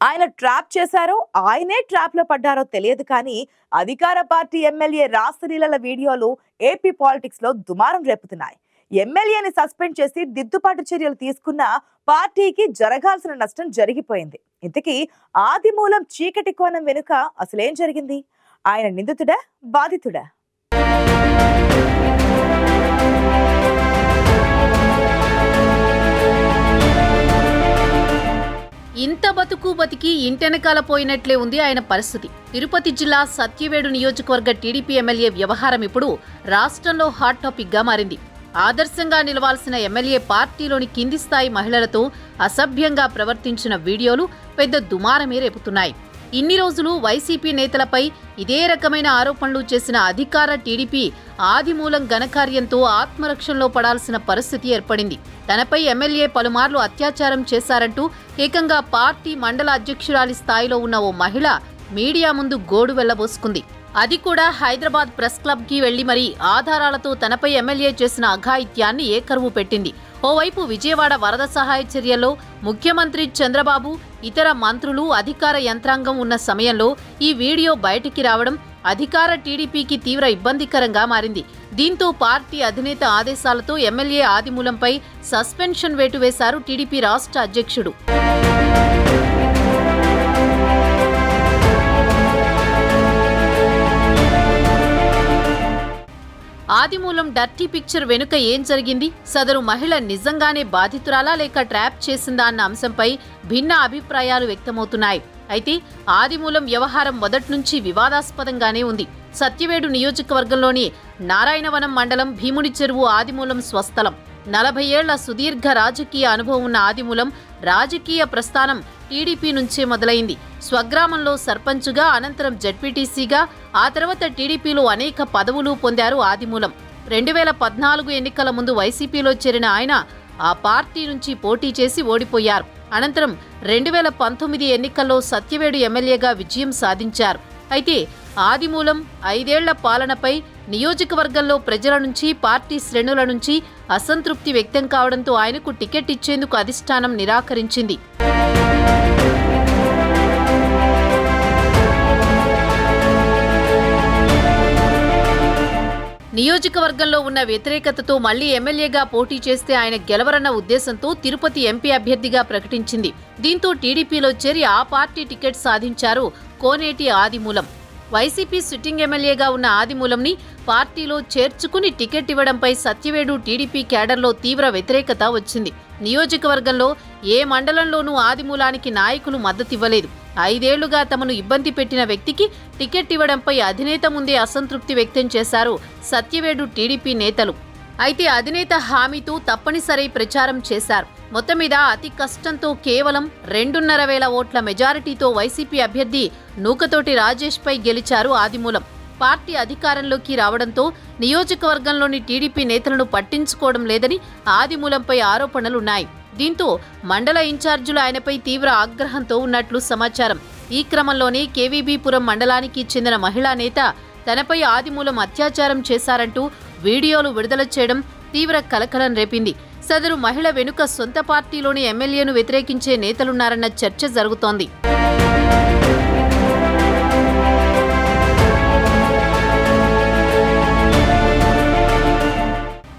ఆయన ట్రాప్ చేశారో ఆయనే ట్రాప్ లో పడ్డారో తెలియదు కానీ అధికార పార్టీ ఎమ్మెల్యే రాసలీలల వీడియోలు ఏపీ పాలిటిక్స్ లో దుమారం రేపుతున్నాయి. ఎమ్మెల్యేని సస్పెండ్ చేసి దిద్దుబాటు చర్యలు తీసుకున్న పార్టీకి జరగాల్సిన నష్టం జరిగిపోయింది. ఇంతకీ ఆదిమూలం చీకటి కోణం వెనుక అసలేం జరిగింది? ఆయన నిందితుడా బాధితుడా? ఇంత బతుకు బతికి ఇంటెనకాల పోయినట్లే ఉంది ఆయన పరిస్థితి. తిరుపతి జిల్లా సత్యవేడు నియోజకవర్గ టీడీపీ ఎమ్మెల్యే వ్యవహారం ఇప్పుడు రాష్ట్రంలో హాట్ టాపిక్ గా మారింది. ఆదర్శంగా నిలవాల్సిన ఎమ్మెల్యే పార్టీలోని కింది స్థాయి మహిళలతో అసభ్యంగా ప్రవర్తించిన వీడియోలు పెద్ద దుమారమే రేపుతున్నాయి. ఇన్ని రోజులు వైసీపీ నేతలపై ఇదే రకమైన ఆరోపణలు చేసిన అధికార టీడీపీ ఆదిమూలం ఘనకార్యంతో ఆత్మరక్షణలో పడాల్సిన పరిస్థితి ఏర్పడింది. తనపై ఎమ్మెల్యే పలుమార్లు అత్యాచారం చేశారంటూ ఏకంగా పార్టీ మండల అధ్యక్షురాలి స్థాయిలో ఉన్న ఓ మహిళ మీడియా ముందు గోడు వెళ్లబోసుకుంది. అది కూడా హైదరాబాద్ ప్రెస్ క్లబ్ కి వెళ్లి మరీ ఆధారాలతో తనపై ఎమ్మెల్యే చేసిన అఘాయిత్యాన్ని ఏకరువు పెట్టింది. ఓవైపు విజయవాడ వరద సహాయ చర్యల్లో ముఖ్యమంత్రి చంద్రబాబు, ఇతర మంత్రులు, అధికార యంత్రాంగం ఉన్న సమయంలో ఈ వీడియో బయటికి రావడం అధికార టీడీపీకి తీవ్ర ఇబ్బందికరంగా మారింది. దీంతో పార్టీ అధినేత ఆదేశాలతో ఎమ్మెల్యే ఆదిమూలంపై సస్పెన్షన్ వేటు వేశారు టీడీపీ రాష్ట్ర అధ్యక్షుడు. ఆదిమూలం డర్టీ పిక్చర్ వెనుక ఏం జరిగింది? సదరు మహిళ నిజంగానే బాధితురాలా లేక ట్రాప్ చేసిందా అన్న అంశంపై భిన్న అభిప్రాయాలు వ్యక్తమవుతున్నాయి. అయితే ఆదిమూలం వ్యవహారం మొదటి నుంచి వివాదాస్పదంగానే ఉంది. సత్యవేడు నియోజకవర్గంలోని నారాయణవనం మండలం భీముడి చెరువు ఆదిమూలం స్వస్థలం. 40 ఏళ్ల సుదీర్ఘ రాజకీయ అనుభవం ఉన్న ఆదిమూలం రాజకీయ ప్రస్థానం టీడీపీ నుంచే మొదలైంది. స్వగ్రామంలో సర్పంచ్గా, అనంతరం జడ్పీటీసీగా, ఆ తర్వాత టీడీపీలో అనేక పదవులు పొందారు ఆదిమూలం. 2014 ఎన్నికల ముందు వైసీపీలో చేరిన ఆయన ఆ పార్టీ నుంచి పోటీ చేసి ఓడిపోయారు. అనంతరం 2019 ఎన్నికల్లో సత్యవేడు ఎమ్మెల్యేగా విజయం సాధించారు. అయితే ఆదిమూలం 5 ఏళ్ల పాలనపై నియోజకవర్గంలో ప్రజల నుంచి, పార్టీ శ్రేణుల నుంచి అసంతృప్తి వ్యక్తం కావడంతో ఆయనకు టికెట్ ఇచ్చేందుకు అధిష్టానం నిరాకరించింది. నియోజకవర్గంలో ఉన్న వ్యతిరేకతతో మళ్లీ ఎమ్మెల్యేగా పోటీ చేస్తే ఆయన గెలవరన్న ఉద్దేశంతో తిరుపతి ఎంపీ అభ్యర్థిగా ప్రకటించింది. దీంతో టీడీపీలో చేరి ఆ పార్టీ టికెట్ సాధించారు కోనేటి ఆదిమూలం. వైసీపీ సిట్టింగ్ ఎమ్మెల్యేగా ఉన్న ఆదిమూలంని పార్టీలో చేర్చుకుని టికెట్ ఇవ్వడంపై సత్యవేడు టీడీపీ క్యాడర్లో తీవ్ర వ్యతిరేకత వచ్చింది. నియోజకవర్గంలో ఏ మండలంలోనూ ఆదిమూలానికి నాయకులు మద్దతివ్వలేదు. 5 ఏళ్లుగా తమను ఇబ్బంది పెట్టిన వ్యక్తికి టికెట్ ఇవ్వడంపై అధినేత ముందే అసంతృప్తి వ్యక్తం చేశారు సత్యవేడు టీడీపీ నేతలు. అయితే అధినేత హామీతో తప్పనిసరి ప్రచారం చేశారు. మొత్తం మీద అతి కష్టంతో కేవలం 2.5 ఓట్ల మెజారిటీతో వైసీపీ అభ్యర్థి నూకతోటి రాజేష్పై గెలిచారు ఆదిమూలం. పార్టీ అధికారంలోకి రావడంతో నియోజకవర్గంలోని టీడీపీ నేతలను పట్టించుకోవడం లేదని ఆదిమూలంపై ఆరోపణలున్నాయి. దీంతో మండల ఇన్ఛార్జీలు ఆయనపై తీవ్ర ఆగ్రహంతో ఉన్నట్లు సమాచారం. ఈ క్రమంలోనే కేవీబీపురం మండలానికి చెందిన మహిళా నేత తనపై ఆదిమూలం అత్యాచారం చేశారంటూ వీడియోలు విడుదల చేయడం తీవ్ర కలకలం రేపింది. సదరు మహిళ వెనుక సొంత పార్టీలోని ఎమ్మెల్యేను వ్యతిరేకించే నేతలున్నారన్న చర్చ జరుగుతోంది.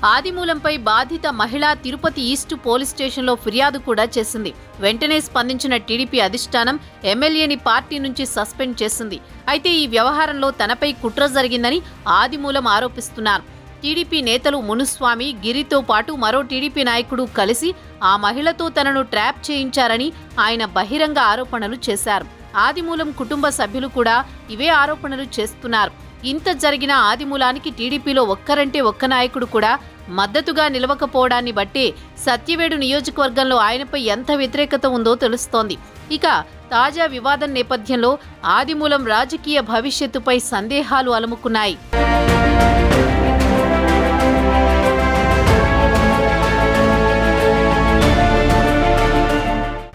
ఆదిమూలంపై బాధిత మహిళ తిరుపతి ఈస్ట్ పోలీస్ స్టేషన్లో ఫిర్యాదు కూడా చేసింది. వెంటనే స్పందించిన టీడీపీ అధిష్టానం ఎమ్మెల్యేని పార్టీ నుంచి సస్పెండ్ చేసింది. అయితే ఈ వ్యవహారంలో తనపై కుట్ర జరిగిందని ఆదిమూలం ఆరోపిస్తున్నారు. టీడీపీ నేతలు మునుస్వామి, గిరితో పాటు మరో టీడీపీ నాయకుడు కలిసి ఆ మహిళతో తనను ట్రాప్ చేయించారని ఆయన బహిరంగ ఆరోపణలు చేశారు. ఆదిమూలం కుటుంబ సభ్యులు కూడా ఇవే ఆరోపణలు చేస్తున్నారు. ఇంత జరిగిన ఆదిమూలానికి టీడీపీలో ఒక్కరంటే ఒక్క నాయకుడు కూడా మద్దతుగా నిలవకపోవడాన్ని బట్టే సత్యవేడు నియోజకవర్గంలో ఆయనపై ఎంత వ్యతిరేకత ఉందో తెలుస్తోంది. ఇక తాజా వివాదం నేపథ్యంలో ఆదిమూలం రాజకీయ భవిష్యత్తుపై సందేహాలు అలుముకున్నాయి.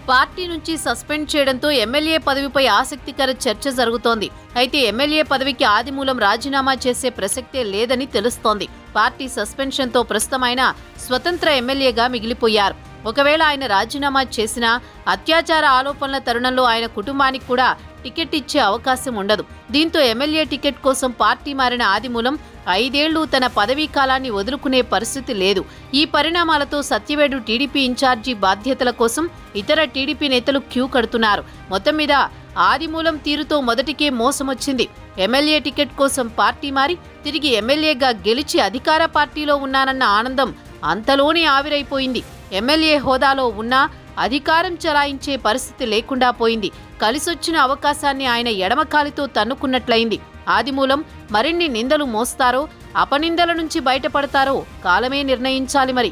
పార్టీ నుంచి సస్పెండ్ చేయడంతో ఎమ్మెల్యే పదవిపై ఆసక్తికర చర్చ జరుగుతోంది. అయితే ఎమ్మెల్యే పదవికి ఆదిమూలం రాజీనామా చేసే ప్రసక్తే లేదని తెలుస్తోంది. పార్టీ సస్పెన్షన్తో ప్రస్తుతం ఆయన స్వతంత్ర ఎమ్మెల్యేగా మిగిలిపోయారు. ఒకవేళ ఆయన రాజీనామా చేసినా అత్యాచార ఆరోపణల తరుణంలో ఆయన కుటుంబానికి కూడా టికెట్ ఇచ్చే అవకాశం ఉండదు. దీంతో ఎమ్మెల్యే టికెట్ కోసం పార్టీ మారిన ఆదిమూలం 5 ఏళ్లు తన పదవీ కాలాన్ని వదులుకునే పరిస్థితి లేదు. ఈ పరిణామాలతో సత్యవేడు టీడీపీ ఇన్ఛార్జి బాధ్యతల కోసం ఇతర టీడీపీ నేతలు క్యూ కడుతున్నారు. మొత్తం మీద ఆదిమూలం తీరుతో మొదటికే మోసమొచ్చింది. ఎమ్మెల్యే టికెట్ కోసం పార్టీ మారి తిరిగి ఎమ్మెల్యేగా గెలిచి అధికార పార్టీలో ఉన్నానన్న ఆనందం అంతలోనే ఆవిరైపోయింది. ఎమ్మెల్యే హోదాలో ఉన్నా అధికారం చలాయించే పరిస్థితి లేకుండా పోయింది. కలిసొచ్చిన అవకాశాన్ని ఆయన ఎడమకాలితో తన్నుకున్నట్లయింది. ఆదిమూలం మరిన్ని నిందలు మోస్తారో అపనిందల నుంచి బయటపడతారో కాలమే నిర్ణయించాలి మరి.